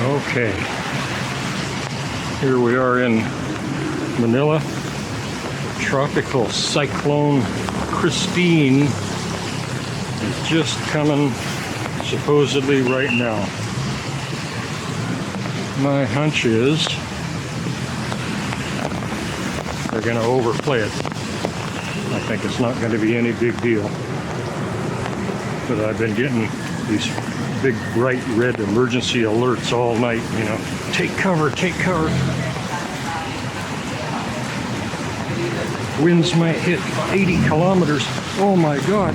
Okay, here we are in Manila. Tropical cyclone Kristine is just coming supposedly right now. My hunch is they're going to overplay it. I think it's not going to be any big deal. But I've been getting these big bright red emergency alerts all night, you know. Take cover, take cover. Winds might hit 80 kilometers. Oh my God.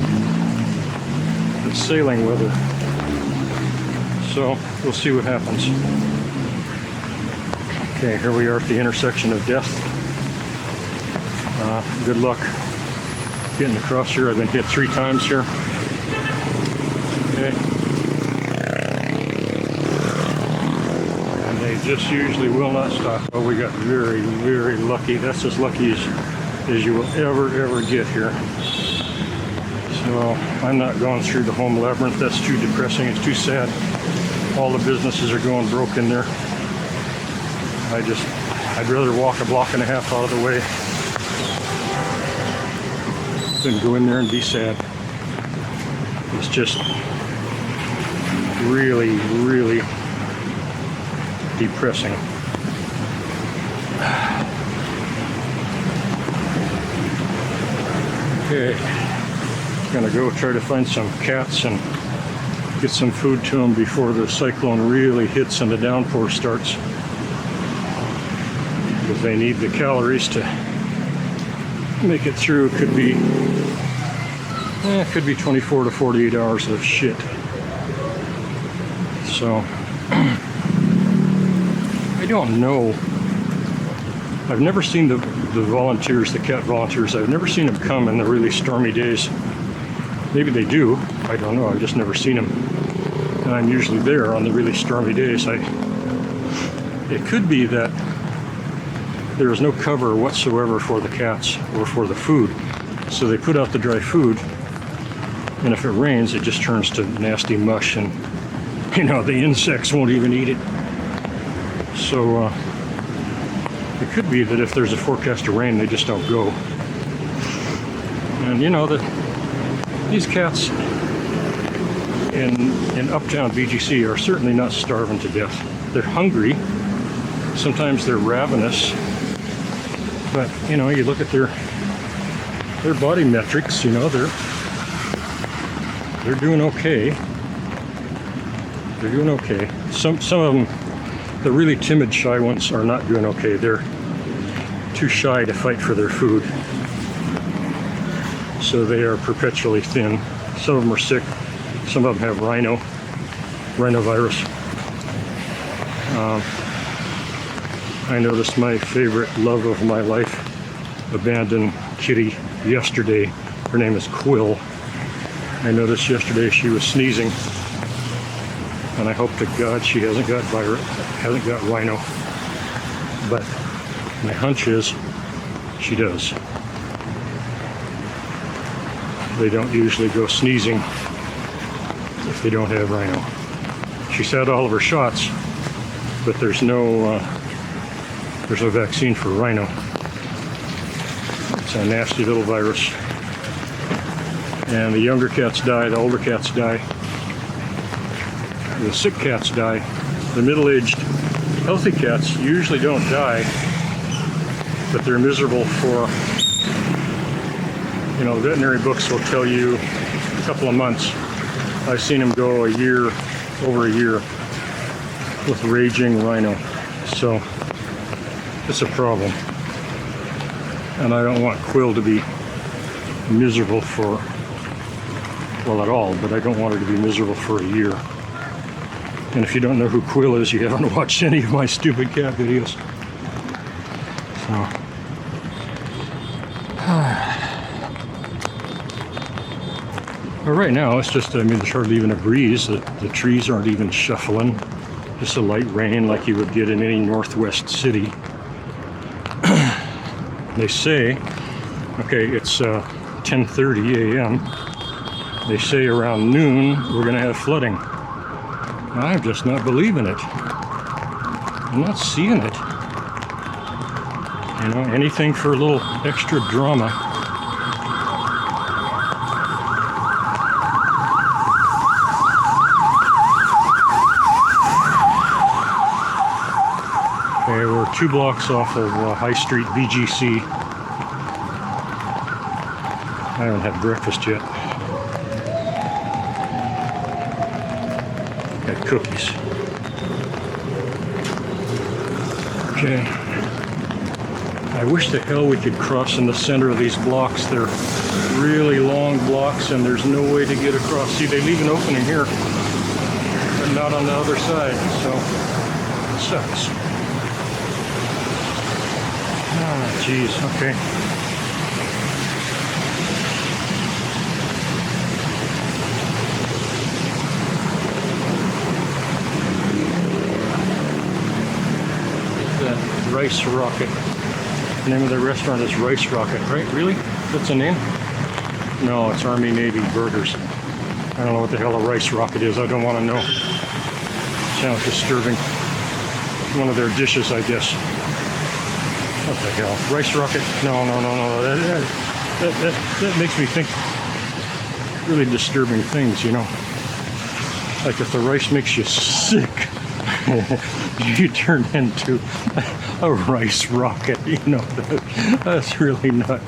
It's sailing weather. So we'll see what happens. Okay, here we are at the intersection of death. Good luck getting across here. I've been hit 3 times here. Okay. And they just usually will not stop. Oh, we got very, very lucky. That's as lucky as you will ever get here. So I'm not going through the home labyrinth. That's too depressing. It's too sad. All the businesses are going broke in there. I'd rather walk a block and a half out of the way than go in there and be sad. It's just really, really depressing. Okay, gonna go try to find some cats and get some food to them before the cyclone really hits and the downpour starts, because they need the calories to make it through. Could be 24 to 48 hours of shit. So I don't know. I've never seen the volunteers, the cat volunteers. I've never seen them come in the really stormy days. Maybe they do. I don't know. I've just never seen them. And I'm usually there on the really stormy days. It could be that there is no cover whatsoever for the cats or for the food. So they put out the dry food, and if it rains, it just turns to nasty mush, and you know, the insects won't even eat it. So it could be that if there's a forecast of rain, they just don't go. And you know, these cats in uptown BGC are certainly not starving to death. They're hungry. Sometimes they're ravenous. But you know, you look at their body metrics, you know, they're doing okay. They're doing okay. Some of them, the really timid, shy ones, are not doing okay. They're too shy to fight for their food. So they are perpetually thin. Some of them are sick. Some of them have rhinovirus. I noticed my favorite love of my life, abandoned kitty, yesterday. Her name is Quill. I noticed yesterday she was sneezing, and I hope to God she hasn't got rhino. But my hunch is she does. They don't usually go sneezing if they don't have rhino. She's had all of her shots, but there's no vaccine for rhino. It's a nasty little virus. And the younger cats die, the older cats die, the sick cats die. The middle-aged, healthy cats usually don't die, but they're miserable for, you know, the veterinary books will tell you a couple of months. I've seen them go over a year with raging rhino. So it's a problem. And I don't want Quill to be miserable for, well, at all, but I don't want her to be miserable for a year. And if you don't know who Quill is, you haven't watched any of my stupid cat videos. So but right now it's just, I mean, there's hardly even a breeze. The trees aren't even shuffling. Just a light rain like you would get in any northwest city. They say, okay, it's 10:30 a.m. They say around noon we're going to have flooding. I'm just not believing it. I'm not seeing it. You know, anything for a little extra drama. Okay, we're 2 blocks off of High Street, BGC. I haven't had breakfast yet. Got cookies. Okay. I wish the hell we could cross in the center of these blocks. They're really long blocks and there's no way to get across. See, they leave an opening here, but not on the other side, so it sucks. Ah, geez, okay. That Rice Rocket. The name of the restaurant is Rice Rocket, right? Really? That's a name? No, it's Army Navy Burgers. I don't know what the hell a Rice Rocket is. I don't want to know. Sounds disturbing. One of their dishes, I guess. What the hell? Rice Rocket? No. That makes me think really disturbing things, you know. Like if the rice makes you sick, you turn into a rice rocket, you know. That's really not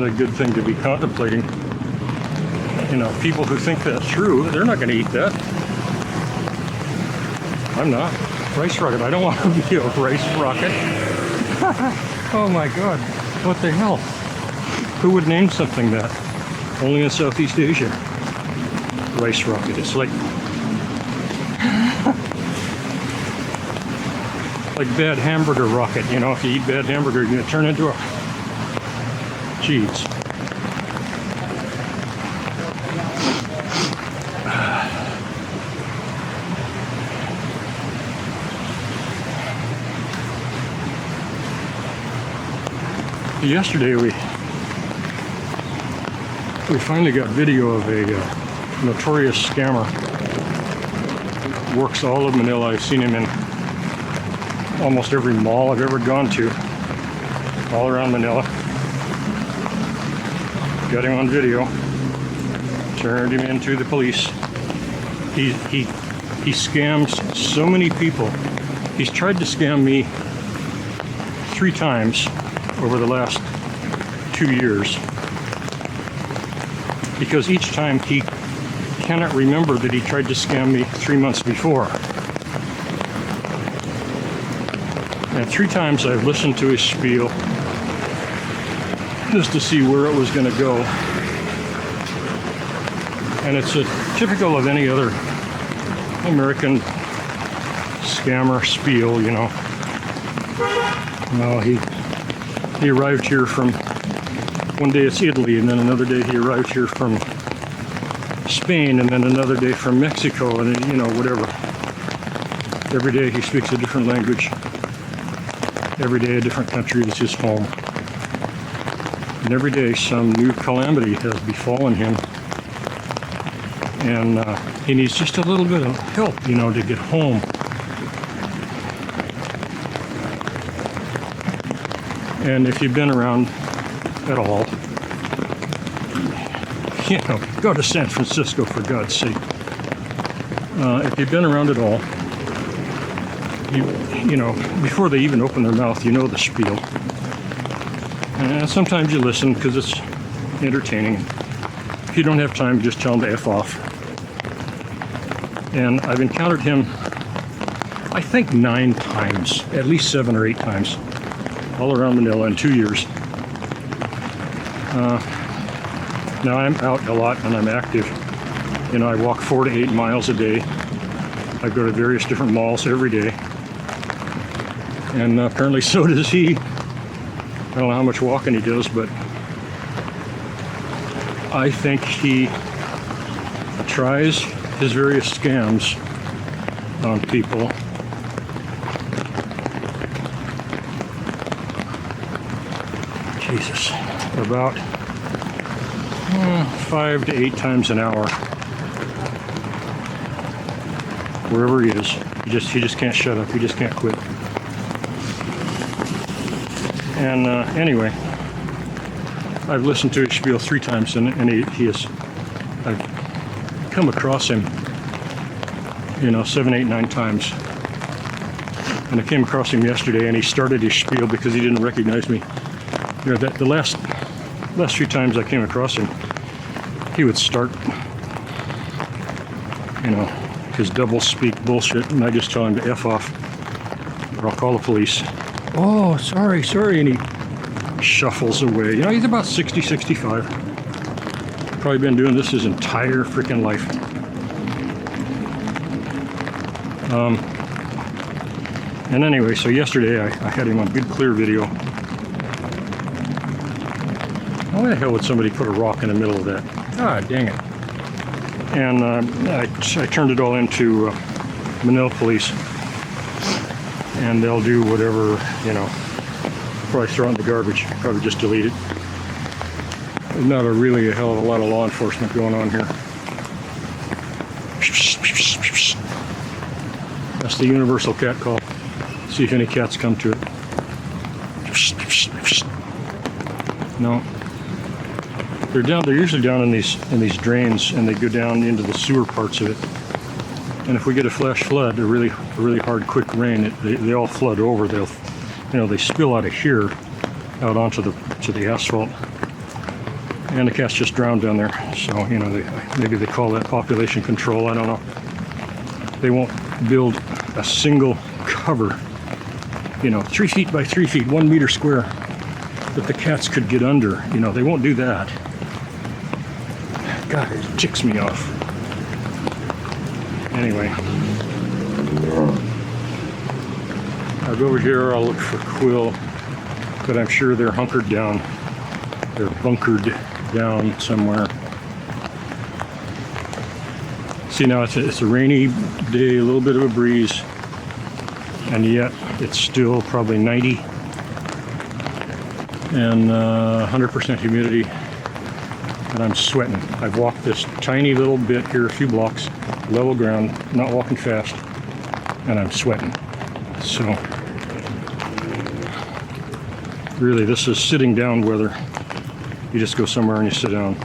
a good thing to be contemplating. You know, people who think that's true, they're not going to eat that. I'm not. Rice rocket. I don't want to be a rice rocket. Oh my God. What the hell? Who would name something that? Only in Southeast Asia. Rice rocket. It's like bad hamburger rocket. You know, if you eat bad hamburger, you're going to turn into a... Jeez. Yesterday we finally got video of a notorious scammer. Works all of Manila. I've seen him in almost every mall I've ever gone to, all around Manila. Got him on video. Turned him into the police. He scams so many people. He's tried to scam me 3 times over the last 2 years, because each time he cannot remember that he tried to scam me 3 months before. And 3 times I've listened to his spiel just to see where it was going to go. And it's typical of any other American scammer spiel, you know. No, he arrived here from, one day it's Italy, and then another day he arrived here from Spain, and then another day from Mexico, and you know, whatever. Every day he speaks a different language. Every day a different country is his home. And every day some new calamity has befallen him. And he needs just a little bit of help, you know, to get home. And if you've been around at all, you know, go to San Francisco for God's sake. If you've been around at all, you know, before they even open their mouth, you know the spiel. And sometimes you listen because it's entertaining. If you don't have time, just tell them to F off. And I've encountered him, I think 9 times, at least 7 or 8 times, all around Manila in 2 years. Now I'm out a lot and I'm active. You know, I walk 4 to 8 miles a day. I go to various different malls every day. And apparently so does he. I don't know how much walking he does, but I think he tries his various scams on people. Jesus, about 5 to 8 times an hour, wherever he is. He just can't shut up. He just can't quit. And anyway, I've listened to his spiel 3 times, and I've come across him, 7, 8, 9 times. And I came across him yesterday, and he started his spiel because he didn't recognize me. The last few times I came across him, he would start, his double speak bullshit, and I just tell him to F off, or I'll call the police. Oh, sorry, and he shuffles away. He's about 60, 65. Probably been doing this his entire freaking life. And anyway, so yesterday I had him on good clear video. Why the hell would somebody put a rock in the middle of that? Ah, dang it. And I turned it all into Manila Police. And they'll do whatever, probably throw it in the garbage, probably just delete it. There's not really a hell of a lot of law enforcement going on here. That's the universal cat call. See if any cats come to it. No. They're usually down in these drains, and they go down into the sewer parts of it. And if we get a flash flood, a really hard, quick rain, they all flood over. They spill out of here, out onto the asphalt, and the cats just drown down there. So maybe they call that population control. I don't know. They won't build a single cover, 3 feet by 3 feet, 1 meter square, that the cats could get under. They won't do that. God, it ticks me off. Anyway, I'll go over here, I'll look for Quill, but I'm sure they're hunkered down. They're bunkered down somewhere. See, now it's a rainy day, a little bit of a breeze, and yet it's still probably 90 and 100% humidity, and I'm sweating. I've walked this tiny little bit here, a few blocks, level ground, not walking fast, and I'm sweating. So really, this is sitting down weather. You just go somewhere and you sit down.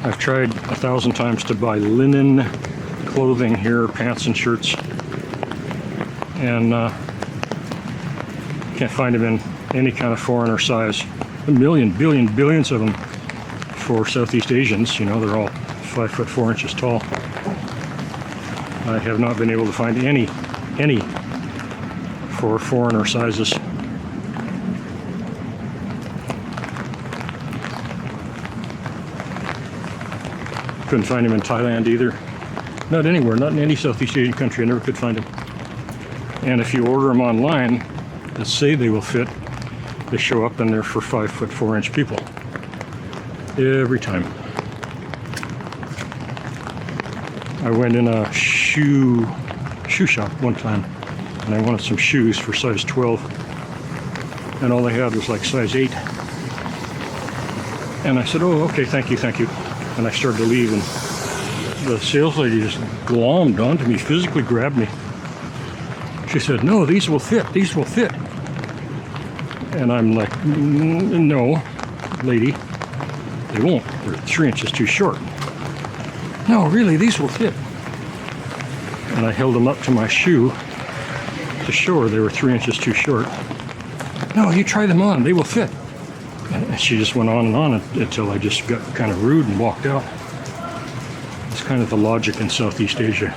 I've tried 1,000 times to buy linen clothing here, pants and shirts, and can't find them in any kind of foreigner size. A million, billions of them for Southeast Asians. They're all 5 foot 4 inches tall. I have not been able to find any for foreigner sizes. Couldn't find them in Thailand either. Not anywhere, not in any Southeast Asian country. I never could find them. And if you order them online that say they will fit, they show up and they're for 5 foot 4 inch people. Every time. I went in a shoe shop one time, and I wanted some shoes for size 12, and all they had was like size 8. And I said, oh, okay, thank you. And I started to leave, and the sales lady just glommed onto me, physically grabbed me. She said, no, these will fit. And I'm like, no, lady, they won't. They're 3 inches too short. No, really, these will fit. And I held them up to my shoe to show her they were 3 inches too short. No, you try them on, they will fit. And she just went on and on until I just got kind of rude and walked out. It's kind of the logic in Southeast Asia.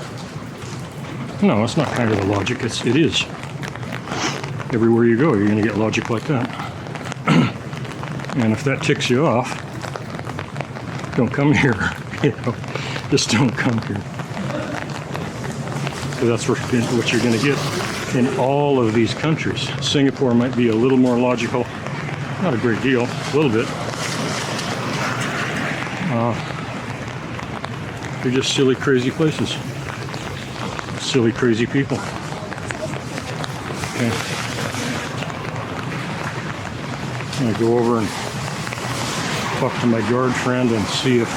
No, it's not kind of the logic, it is. Everywhere you go, you're going to get logic like that. And if that ticks you off, don't come here. Just don't come here. So that's what you're going to get in all of these countries. Singapore might be a little more logical. Not a great deal, a little bit. They're just silly, crazy places. Silly, crazy people. Okay. I'm going to go over and talk to my guard friend and see if...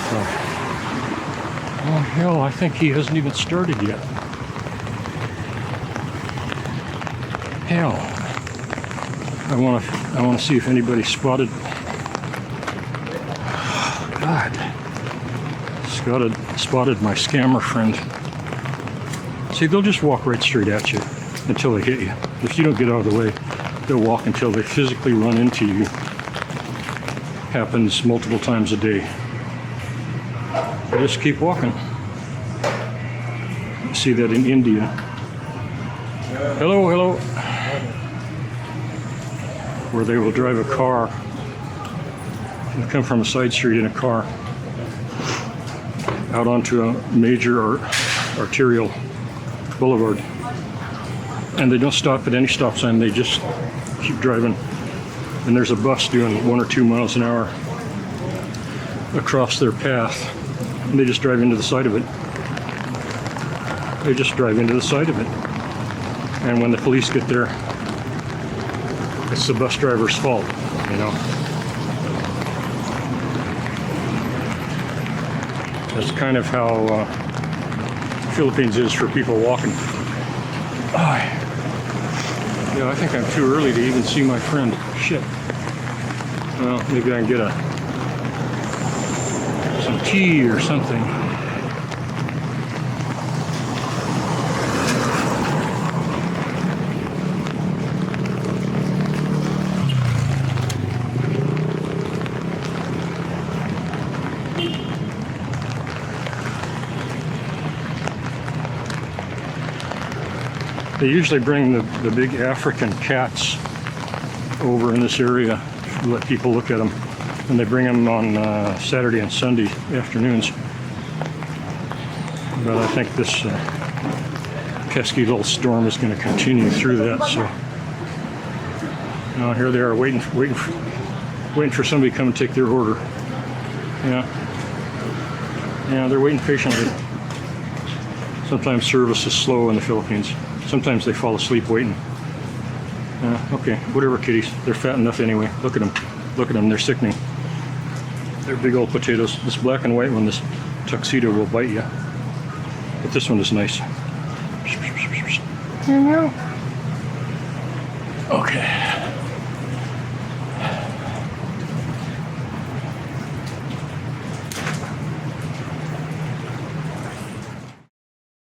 oh, hell, I think he hasn't even started yet. Hell. I want to see if anybody spotted... God. Spotted my scammer friend. See, they'll just walk right straight at you until they hit you. If you don't get out of the way, they'll walk until they physically run into you. Happens multiple times a day. They just keep walking. You see that in India. Hello, hello. Where they will drive a car and come from a side street in a car out onto a major arterial boulevard, and they don't stop at any stop sign. They just keep driving, and there's a bus doing 1 or 2 miles an hour across their path, and they just drive into the side of it. They just drive into the side of it, and when the police get there, it's the bus driver's fault, you know. That's kind of how Philippines is for people walking. Oh, yeah, I think I'm too early to even see my friend. Shit. Well, maybe I can get some tea or something. They usually bring the big African cats over in this area to let people look at them. And they bring them on Saturday and Sunday afternoons. But I think this pesky little storm is going to continue through that. So now here they are waiting for somebody to come and take their order. Yeah, they're waiting patiently. Sometimes service is slow in the Philippines. Sometimes they fall asleep waiting. Okay, whatever, kitties. They're fat enough anyway. Look at them. Look at them. They're sickening. They're big old potatoes. This black and white one, this tuxedo will bite you. But this one is nice. Okay.